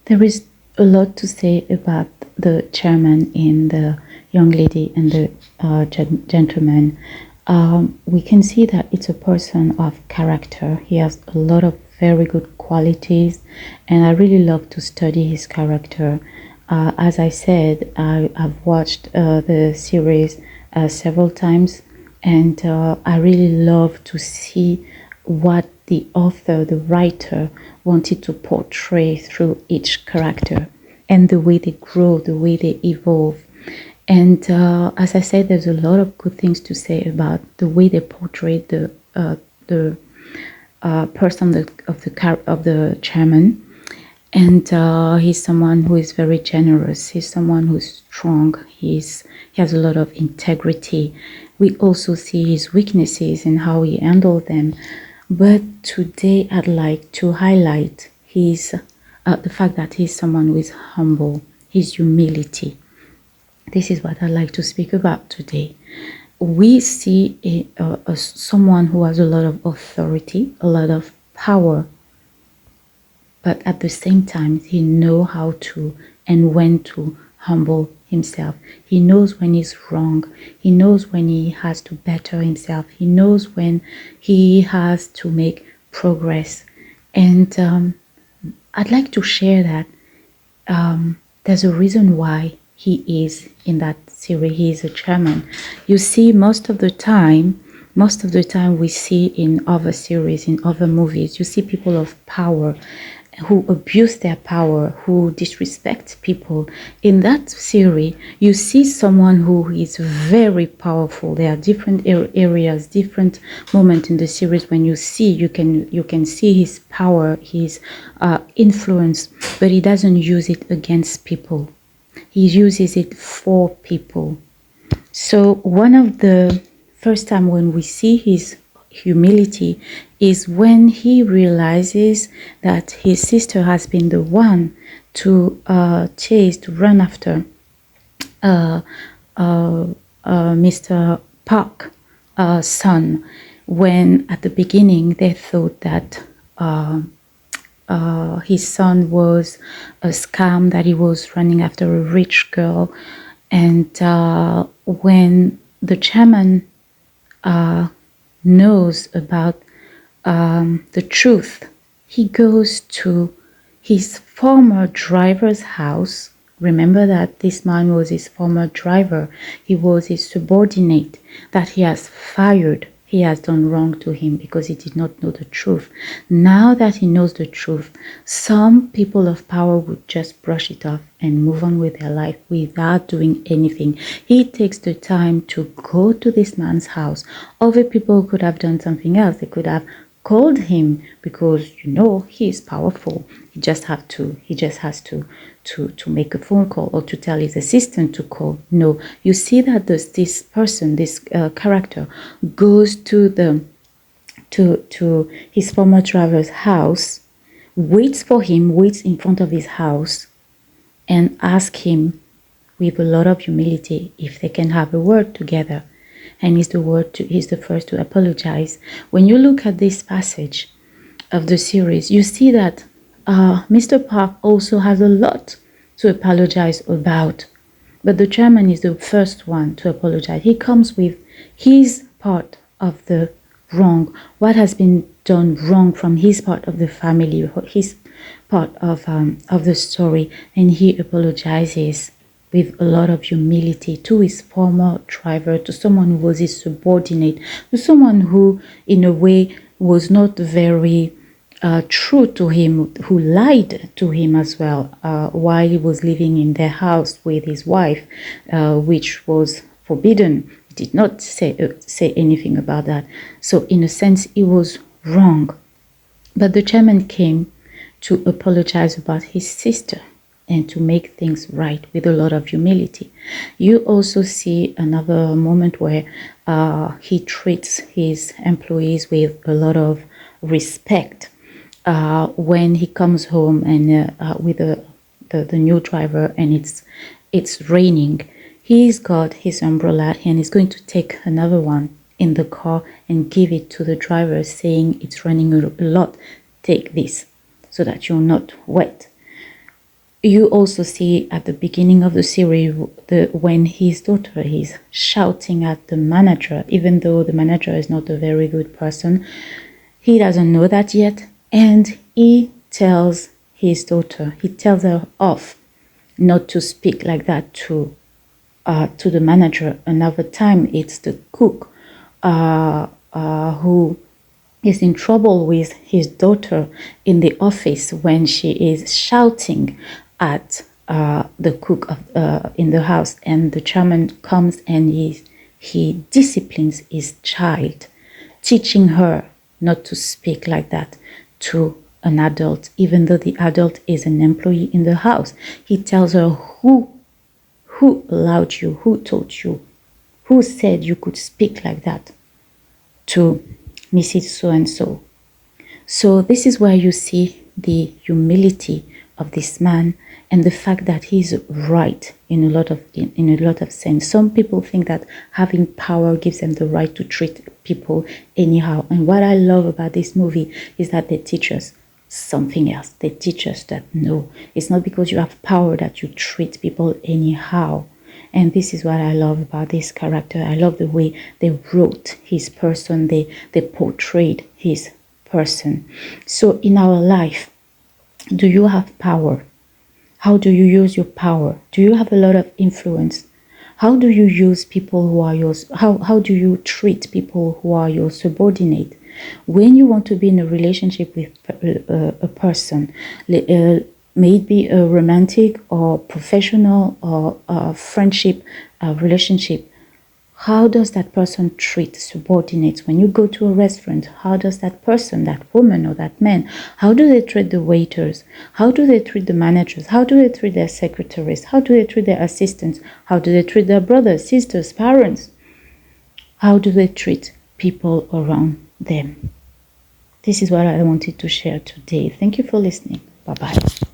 There is a lot to say about the chairman and the young lady and the gentleman. We can see that it's a person of character. He has a lot of very good qualities, and I really love to study his character. As I said, I've watched the series several times, and I really love to see what the author, the writer, wanted to portray through each character and the way they grow, the way they evolve. And as I said, there's a lot of good things to say about the way they portray the person of the chairman. And he's someone who is very generous. He's someone who's strong. He has a lot of integrity. We also see his weaknesses and how he handled them. But today I'd like to highlight the fact that he's someone who is humble, his humility. This is what I'd like to speak about today. We see someone who has a lot of authority, a lot of power, but at the same time, he knows how to and when to humble himself. He knows when he's wrong. He knows when he has to better himself. He knows when he has to make progress. And I'd like to share that there's a reason why he is in that series. He is a chairman. You see, most of the time we see in other series, in other movies, you see people of power who abuse their power, who disrespect people. In that series, you see someone who is very powerful. There are different areas, different moments in the series when you can see his power, his influence, but he doesn't use it against people. He uses it for people. So one of the first time when we see his humility is when he realizes that his sister has been the one to run after Mr. Park's son, when at the beginning they thought that his son was a scam, that he was running after a rich girl. And when the chairman knows about the truth, he goes to his former driver's house. Remember that this man was his former driver. He was his subordinate that he has fired. He has done wrong to him because he did not know the truth. Now that he knows the truth, some people of power would just brush it off and move on with their life without doing anything. He takes the time to go to this man's house. Other people could have done something else. They could have called him because he is powerful. He just has to make a phone call or to tell his assistant to call. No, you see that this person, this character, goes to his former driver's house, waits in front of his house, and asks him with a lot of humility if they can have a word together. And he's the first to apologize. When you look at this passage of the series, you see that Mr. Park also has a lot to apologize about, but the chairman is the first one to apologize. He comes with his part of the wrong, what has been done wrong from his part of the family, his part of the story, and he apologizes with a lot of humility to his former driver, to someone who was his subordinate, to someone who in a way was not very true to him, who lied to him as well while he was living in their house with his wife, which was forbidden. He did not say anything about that. So in a sense, he was wrong. But the chairman came to apologize about his sister and to make things right with a lot of humility. You also see another moment where he treats his employees with a lot of respect. When he comes home and with the new driver and it's raining, he's got his umbrella and he's going to take another one in the car and give it to the driver, saying it's raining a lot, take this so that you're not wet. You also see at the beginning of the series when his daughter is shouting at the manager, even though the manager is not a very good person. He doesn't know that yet, and he tells his daughter, he tells her off not to speak like that to the manager. Another time, it's the cook who is in trouble with his daughter in the office when she is shouting at the cook in the house, and the chairman comes and he disciplines his child, teaching her not to speak like that to an adult, even though the adult is an employee in the house. He tells her, who allowed you, who taught you, who said you could speak like that to Mrs. So-and-so. So this is where you see the humility of this man and the fact that he's right in a lot of sense. Some people think that having power gives them the right to treat people anyhow. And what I love about this movie is that they teach us something else. They teach us that no, it's not because you have power that you treat people anyhow. And this is what I love about this character. I love the way they wrote his person, they portrayed his person. So in our life, do you have power? How do you use your power? Do you have a lot of influence? How do you use people who are yours? How do you treat people who are your subordinate? When you want to be in a relationship with a person, may it be a romantic or professional or a friendship relationship, how does that person treat subordinates? When you go to a restaurant, how does that person, that woman or that man, how do they treat the waiters? How do they treat the managers? How do they treat their secretaries? How do they treat their assistants? How do they treat their brothers, sisters, parents? How do they treat people around them? This is what I wanted to share today. Thank you for listening. Bye-bye.